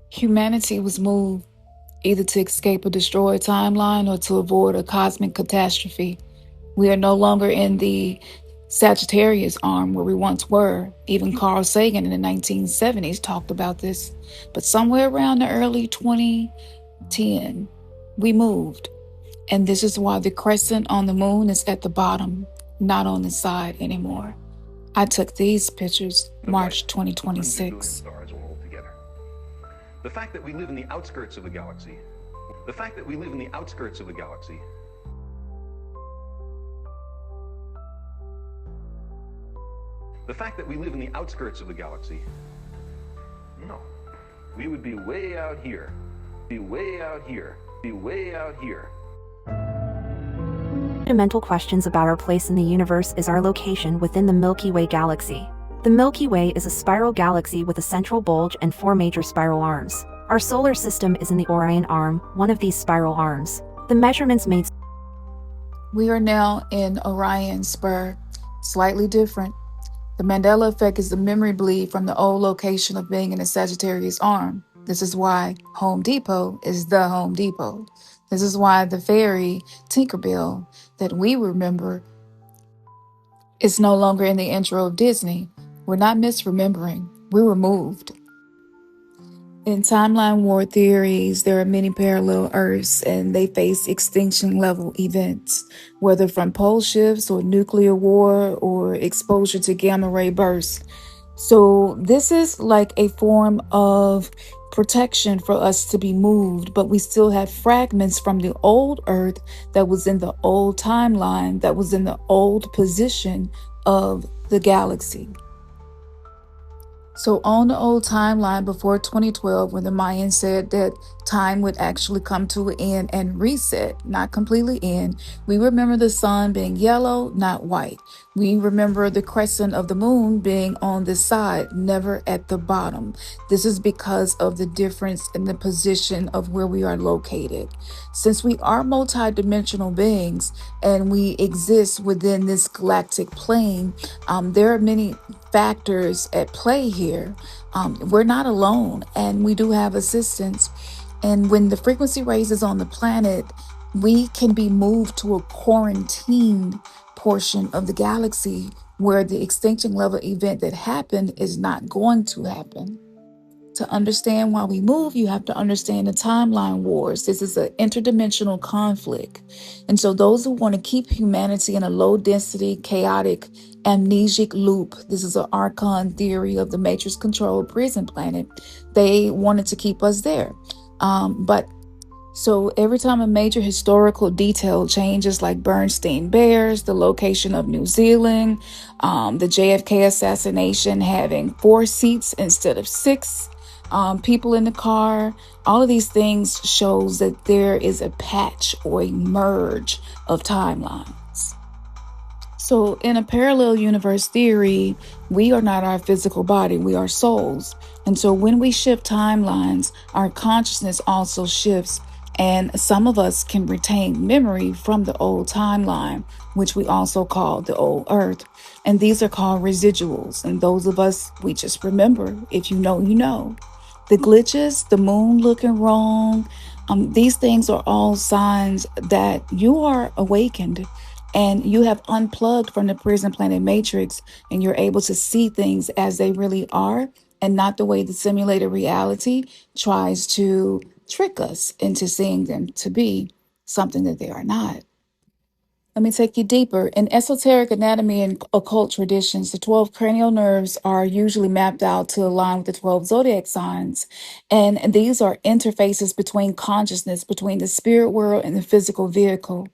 Humanity was moved either to escape a destroyed timeline or to avoid a cosmic catastrophe. We are no longer in the Sagittarius arm where we once were. Even Carl Sagan in the 1970s talked about this. But somewhere around the early 2010, we moved. And this is why the crescent on the moon is at the bottom, not on the side anymore. I took these pictures March 2026. The fact that we live in the outskirts of the galaxy, the fact that we live in the outskirts of the galaxy, the fact that we live in the outskirts of the galaxy, no, we would be way out here, be way out here, be way out here. Fundamental questions about our place in the universe is our location within the Milky Way galaxy. The Milky Way is a spiral galaxy with a central bulge and 4 major spiral arms. Our solar system is in the Orion Arm, one of these spiral arms. The measurements made. We are now in Orion Spur, slightly different. The Mandela Effect is the memory bleed from the old location of being in the Sagittarius Arm. This is why Home Depot is the Home Depot. This is why the fairy Tinkerbell that we remember is no longer in the intro of Disney. We're not misremembering. We were moved. In timeline war theories, there are many parallel Earths and they face extinction level events, whether from pole shifts or nuclear war or exposure to gamma ray bursts. So this is like a form of protection for us to be moved, but we still have fragments from the old Earth that was in the old timeline, that was in the old position of the galaxy. So on the old timeline before 2012, when the Mayans said that time would actually come to an end and reset, not completely end, we remember the sun being yellow, not white. We remember the crescent of the moon being on the side, never at the bottom. This is because of the difference in the position of where we are located. Since we are multidimensional beings and we exist within this galactic plane, there are many factors at play here. We're not alone and we do have assistance. And when the frequency raises on the planet, we can be moved to a quarantined portion of the galaxy where the extinction level event that happened is not going to happen. To understand why we move, you have to understand the timeline wars. This is an interdimensional conflict. And so those who want to keep humanity in a low density, chaotic, amnesic loop, this is an archon theory of the matrix controlled prison planet, they wanted to keep us there. So every time a major historical detail changes, like Bernstein Bears, the location of New Zealand, the JFK assassination having 4 seats instead of 6, people in the car, all of these things shows that there is a patch or a merge of timelines. So in a parallel universe theory, we are not our physical body, we are souls. And so when we shift timelines, our consciousness also shifts. And some of us can retain memory from the old timeline, which we also call the old Earth. And these are called residuals. And those of us, we just remember. If you know, you know. The glitches, the moon looking wrong, these things are all signs that you are awakened and you have unplugged from the prison planet matrix and you're able to see things as they really are and not the way the simulated reality tries to trick us into seeing them to be something that they are not. Let me take you deeper. In esoteric anatomy and occult traditions, the 12 cranial nerves are usually mapped out to align with the 12 zodiac signs. And these are interfaces between consciousness, between the spirit world and the physical vehicle.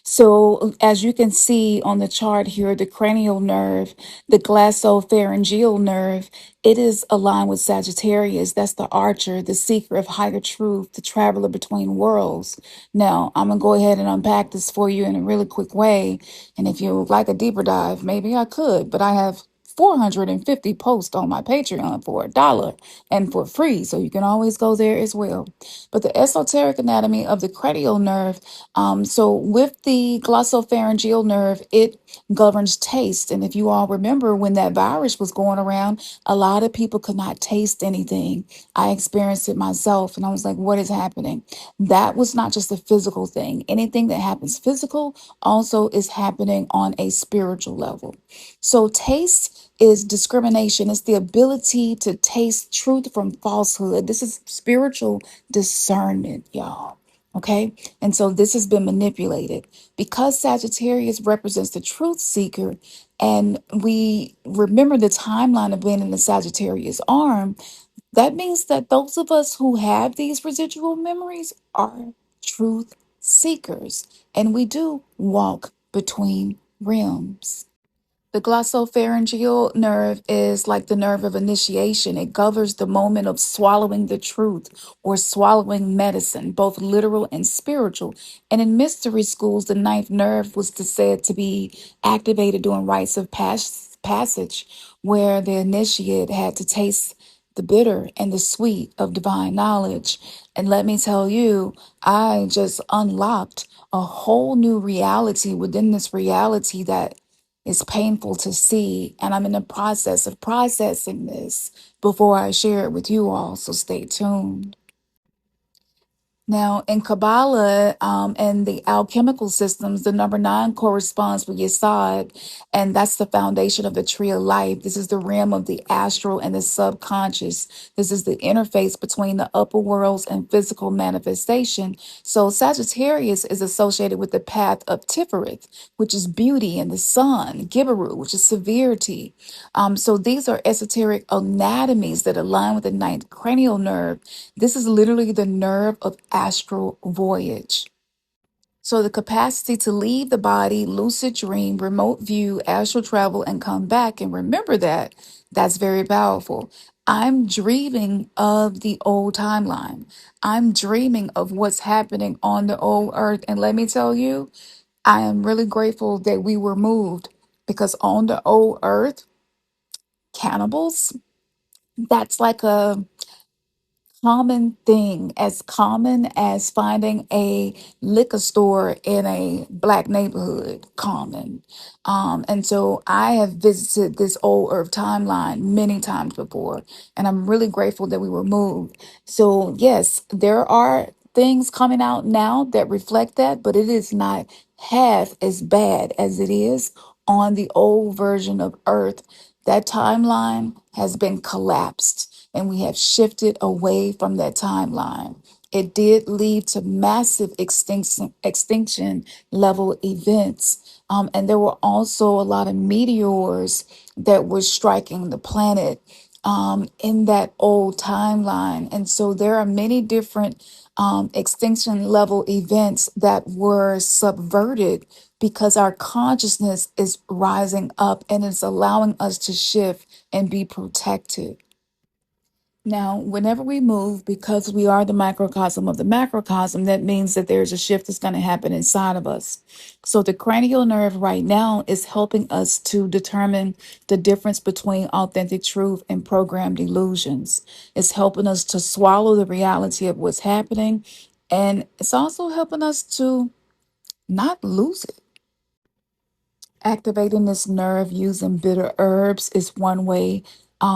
So as you can see on the chart here, the cranial nerve, the glossopharyngeal nerve, it is aligned with Sagittarius. That's the archer, the seeker of higher truth, the traveler between worlds. Now, I'm going to go ahead and unpack this for you in a really quick way. And if you would like a deeper dive, maybe I could, but I have 450 posts on my Patreon for $1 and for free. So you can always go there as well. But the esoteric anatomy of the cranial nerve, so with the glossopharyngeal nerve, it governs taste. And if you all remember when that virus was going around, a lot of people could not taste anything. I experienced it myself and I was like, what is happening? That was not just a physical thing. Anything that happens physical also is happening on a spiritual level. So taste is discrimination. It's the ability to taste truth from falsehood. This is spiritual discernment, y'all. Okay. And so this has been manipulated because Sagittarius represents the truth seeker. And we remember the timeline of being in the Sagittarius arm. That means that those of us who have these residual memories are truth seekers. And we do walk between realms. The glossopharyngeal nerve is like the nerve of initiation. It governs the moment of swallowing the truth or swallowing medicine, both literal and spiritual. And in mystery schools, the ninth nerve was said to be activated during rites of passage, where the initiate had to taste the bitter and the sweet of divine knowledge. And let me tell you, I just unlocked a whole new reality within this reality that is painful to see, and I'm in the process of processing this before I share it with you all, so stay tuned. Now, in Kabbalah and the alchemical systems, the number 9 corresponds with Yesod, and that's the foundation of the tree of life. This is the realm of the astral and the subconscious. This is the interface between the upper worlds and physical manifestation. So, Sagittarius is associated with the path of Tifereth, which is beauty, and the sun, Gibaru, which is severity. So, these are esoteric anatomies that align with the ninth cranial nerve. This is literally the nerve of astral voyage. So, the capacity to leave the body, lucid dream, remote view, astral travel, and come back. And remember that, that's very powerful. I'm dreaming of the old timeline. I'm dreaming of what's happening on the old earth. And let me tell you, I am really grateful that we were moved because on the old earth, cannibals, that's like a common thing, as common as finding a liquor store in a black neighborhood, common. And so I have visited this old earth timeline many times before, and I'm really grateful that we were moved. So yes, there are things coming out now that reflect that, but it is not half as bad as it is on the old version of earth. That timeline has been collapsed and we have shifted away from that timeline. It did lead to massive extinction level events. And there were also a lot of meteors that were striking the planet in that old timeline. And so there are many different extinction level events that were subverted because our consciousness is rising up and it's allowing us to shift and be protected. Now, whenever we move, because we are the microcosm of the macrocosm, that means that there's a shift that's going to happen inside of us. So, the cranial nerve right now is helping us to determine the difference between authentic truth and programmed illusions. It's helping us to swallow the reality of what's happening. And it's also helping us to not lose it. Activating this nerve using bitter herbs is one way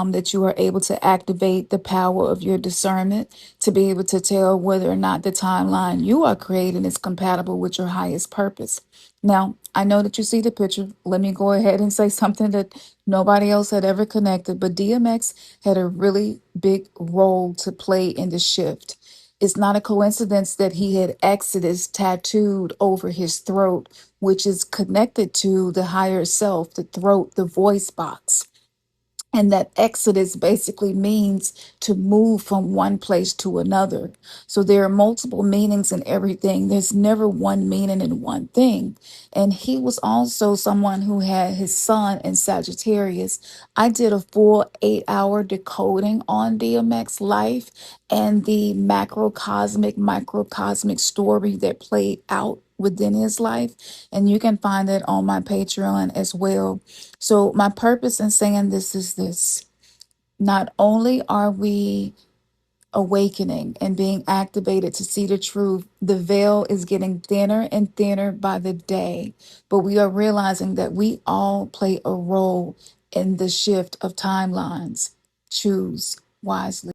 that you are able to activate the power of your discernment to be able to tell whether or not the timeline you are creating is compatible with your highest purpose. Now, I know that you see the picture. Let me go ahead and say something that nobody else had ever connected, but DMX had a really big role to play in the shift. It's not a coincidence that he had Exodus tattooed over his throat, which is connected to the higher self, the throat, the voice box. And that exodus basically means to move from one place to another. So there are multiple meanings in everything. There's never one meaning in one thing. And he was also someone who had his sun in Sagittarius. I did a full 8-hour decoding on DMX life and the macrocosmic, microcosmic story that played out within his life. And you can find it on my Patreon as well. So my purpose in saying this is this: not only are we awakening and being activated to see the truth, the veil is getting thinner and thinner by the day, but we are realizing that we all play a role in the shift of timelines. Choose wisely.